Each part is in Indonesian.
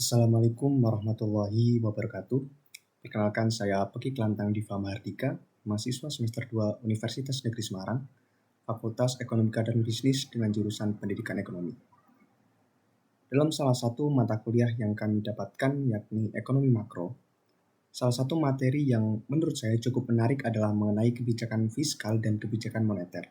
Assalamualaikum warahmatullahi wabarakatuh. Perkenalkan saya Peki Kelantang Diva Mahardika, mahasiswa semester 2 Universitas Negeri Semarang, Fakultas Ekonomika dan Bisnis dengan jurusan Pendidikan Ekonomi. Dalam salah satu mata kuliah yang kami dapatkan yakni Ekonomi Makro, salah satu materi yang menurut saya cukup menarik adalah mengenai kebijakan fiskal dan kebijakan moneter.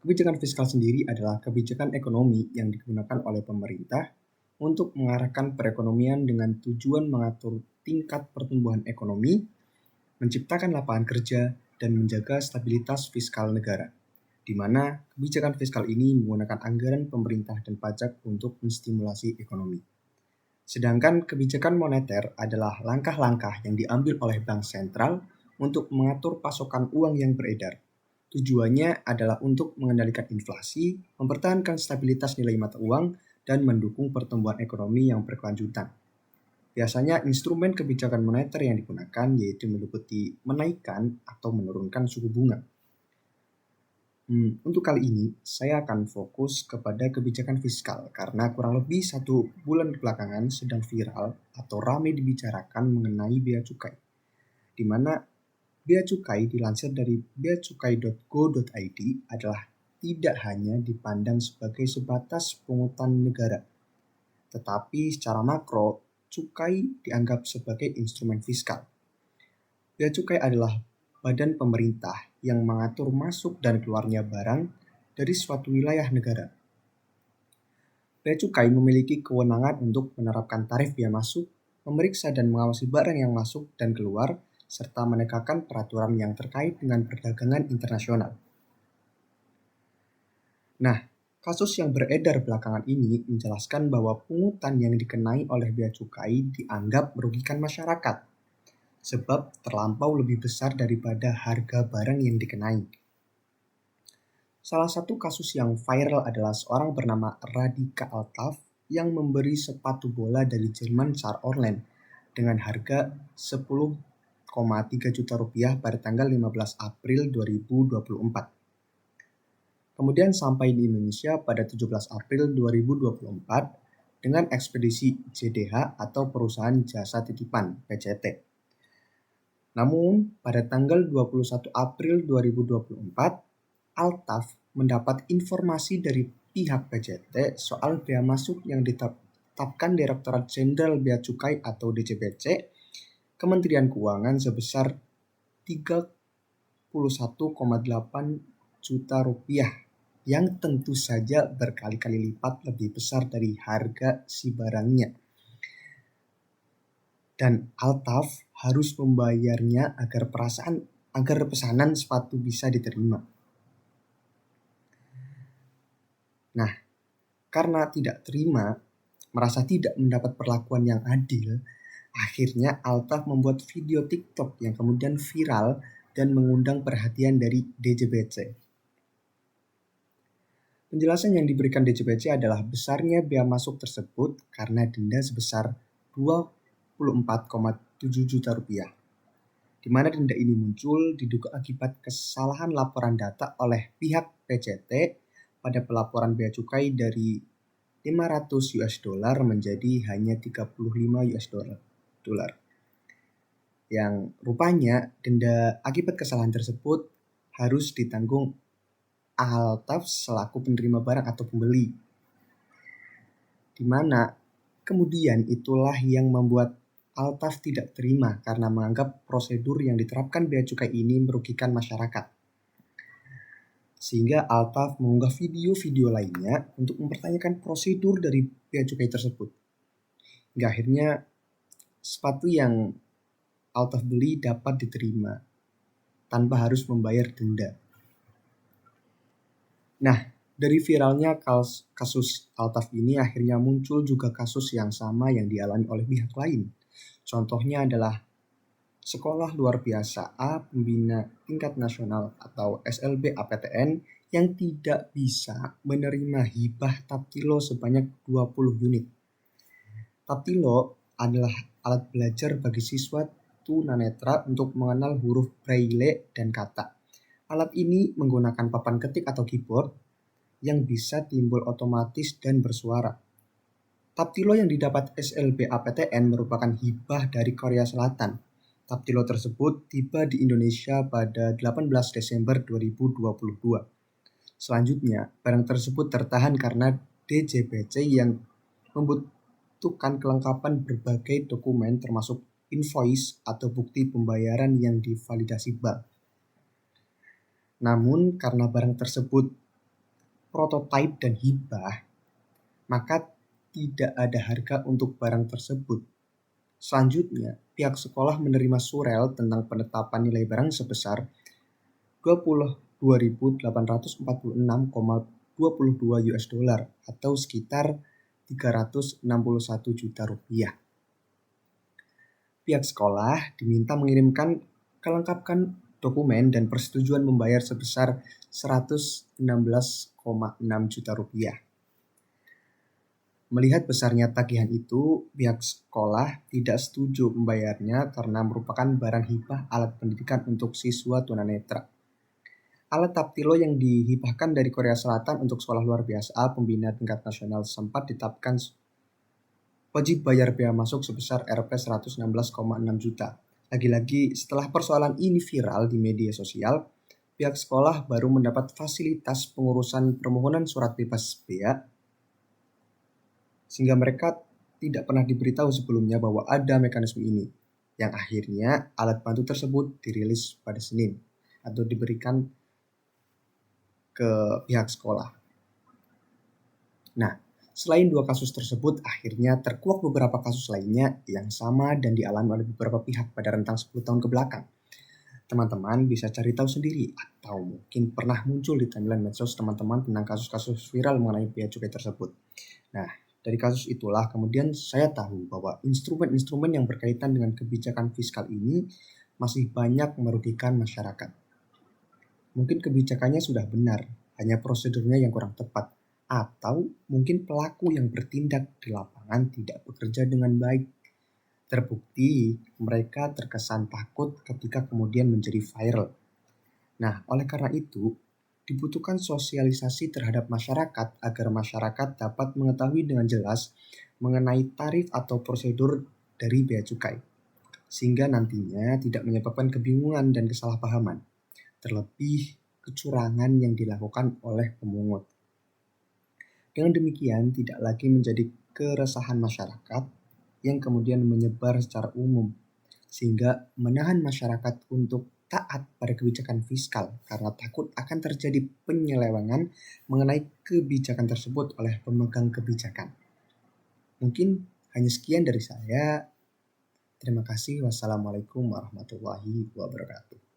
Kebijakan fiskal sendiri adalah kebijakan ekonomi yang digunakan oleh pemerintah untuk mengarahkan perekonomian dengan tujuan mengatur tingkat pertumbuhan ekonomi, menciptakan lapangan kerja, dan menjaga stabilitas fiskal negara, di mana kebijakan fiskal ini menggunakan anggaran pemerintah dan pajak untuk menstimulasi ekonomi. Sedangkan kebijakan moneter adalah langkah-langkah yang diambil oleh bank sentral untuk mengatur pasokan uang yang beredar. Tujuannya adalah untuk mengendalikan inflasi, mempertahankan stabilitas nilai mata uang, dan mendukung pertumbuhan ekonomi yang berkelanjutan. Biasanya instrumen kebijakan moneter yang digunakan yaitu meliputi menaikkan atau menurunkan suku bunga. Untuk kali ini, saya akan fokus kepada kebijakan fiskal karena kurang lebih 1 bulan belakangan sedang viral atau ramai dibicarakan mengenai bea cukai, di mana bea cukai dilansir dari beacukai.go.id adalah tidak hanya dipandang sebagai sebatas pungutan negara, tetapi secara makro, cukai dianggap sebagai instrumen fiskal. Bea cukai adalah badan pemerintah yang mengatur masuk dan keluarnya barang dari suatu wilayah negara. Bea cukai memiliki kewenangan untuk menerapkan tarif bea masuk, memeriksa dan mengawasi barang yang masuk dan keluar, serta menegakkan peraturan yang terkait dengan perdagangan internasional. Nah, kasus yang beredar belakangan ini menjelaskan bahwa pungutan yang dikenai oleh bea cukai dianggap merugikan masyarakat, sebab terlampau lebih besar daripada harga barang yang dikenai. Salah satu kasus yang viral adalah seorang bernama Radika Altaf yang memberi sepatu bola dari Jerman secara online dengan harga 10,3 juta rupiah pada tanggal 15 April 2024. Kemudian sampai di Indonesia pada 17 April 2024 dengan ekspedisi JDH atau Perusahaan Jasa Titipan (PJT). Namun, pada tanggal 21 April 2024, Altaf mendapat informasi dari pihak PJT soal bea masuk yang ditetapkan Direktorat Jenderal Bea Cukai atau DJBC Kementerian Keuangan sebesar 31,8 juta rupiah yang tentu saja berkali-kali lipat lebih besar dari harga si barangnya. Dan Altaf harus membayarnya agar pesanan sepatu bisa diterima. Nah, karena tidak terima, merasa tidak mendapat perlakuan yang adil, akhirnya Altaf membuat video TikTok yang kemudian viral dan mengundang perhatian dari DJBC. Penjelasan yang diberikan DJBC adalah besarnya bea masuk tersebut karena denda sebesar 24,7 juta rupiah. Di mana denda ini muncul diduga akibat kesalahan laporan data oleh pihak PJT pada pelaporan bea cukai dari 500 US dollar menjadi hanya 35 US dollar. Yang rupanya denda akibat kesalahan tersebut harus ditanggung Altaf selaku penerima barang atau pembeli. Di mana kemudian itulah yang membuat Altaf tidak terima karena menganggap prosedur yang diterapkan bea cukai ini merugikan masyarakat. Sehingga Altaf mengunggah video-video lainnya untuk mempertanyakan prosedur dari bea cukai tersebut. Hingga akhirnya sepatu yang Altaf beli dapat diterima tanpa harus membayar denda. Nah, dari viralnya kasus Altaf ini akhirnya muncul juga kasus yang sama yang dialami oleh pihak lain. Contohnya adalah Sekolah Luar Biasa A Pembina Tingkat Nasional atau SLB APTN yang tidak bisa menerima hibah Taptilo sebanyak 20 unit. Taptilo adalah alat belajar bagi siswa tunanetra untuk mengenal huruf braille dan kata. Alat ini menggunakan papan ketik atau keyboard yang bisa timbul otomatis dan bersuara. Taptilo yang didapat SLBAPTN merupakan hibah dari Korea Selatan. Taptilo tersebut tiba di Indonesia pada 18 Desember 2022. Selanjutnya, barang tersebut tertahan karena DJBC yang membutuhkan kelengkapan berbagai dokumen termasuk invoice atau bukti pembayaran yang divalidasi bank. Namun karena barang tersebut prototipe dan hibah, maka tidak ada harga untuk barang tersebut. Selanjutnya, pihak sekolah menerima surel tentang penetapan nilai barang sebesar 22.846,22 US dollar atau sekitar 361 juta rupiah. Pihak sekolah diminta mengirimkan kelengkapan dokumen dan persetujuan membayar sebesar 116,6 juta rupiah. Melihat besarnya tagihan itu, pihak sekolah tidak setuju membayarnya karena merupakan barang hibah alat pendidikan untuk siswa tunanetra. Alat Taptilo yang dihibahkan dari Korea Selatan untuk sekolah luar biasa pembina tingkat nasional sempat ditetapkan wajib bayar bea masuk sebesar Rp 116,6 juta. Lagi-lagi, setelah persoalan ini viral di media sosial, pihak sekolah baru mendapat fasilitas pengurusan permohonan surat bebas bea, sehingga mereka tidak pernah diberitahu sebelumnya bahwa ada mekanisme ini, yang akhirnya alat bantu tersebut dirilis pada Senin atau diberikan ke pihak sekolah. Nah, selain dua kasus tersebut, akhirnya terkuak beberapa kasus lainnya yang sama dan dialami oleh beberapa pihak pada rentang 10 tahun ke belakang. Teman-teman bisa cari tahu sendiri atau mungkin pernah muncul di timeline medsos teman-teman tentang kasus-kasus viral mengenai bea cukai tersebut. Nah, dari kasus itulah kemudian saya tahu bahwa instrumen-instrumen yang berkaitan dengan kebijakan fiskal ini masih banyak merugikan masyarakat. Mungkin kebijakannya sudah benar, hanya prosedurnya yang kurang tepat. Atau mungkin pelaku yang bertindak di lapangan tidak bekerja dengan baik. Terbukti mereka terkesan takut ketika kemudian menjadi viral. Nah, oleh karena itu, dibutuhkan sosialisasi terhadap masyarakat agar masyarakat dapat mengetahui dengan jelas mengenai tarif atau prosedur dari bea cukai, sehingga nantinya tidak menyebabkan kebingungan dan kesalahpahaman, terlebih kecurangan yang dilakukan oleh pemungut. Dengan demikian, tidak lagi menjadi keresahan masyarakat yang kemudian menyebar secara umum, sehingga menahan masyarakat untuk taat pada kebijakan fiskal karena takut akan terjadi penyelewengan mengenai kebijakan tersebut oleh pemegang kebijakan. Mungkin hanya sekian dari saya. Terima kasih. Wassalamualaikum warahmatullahi wabarakatuh.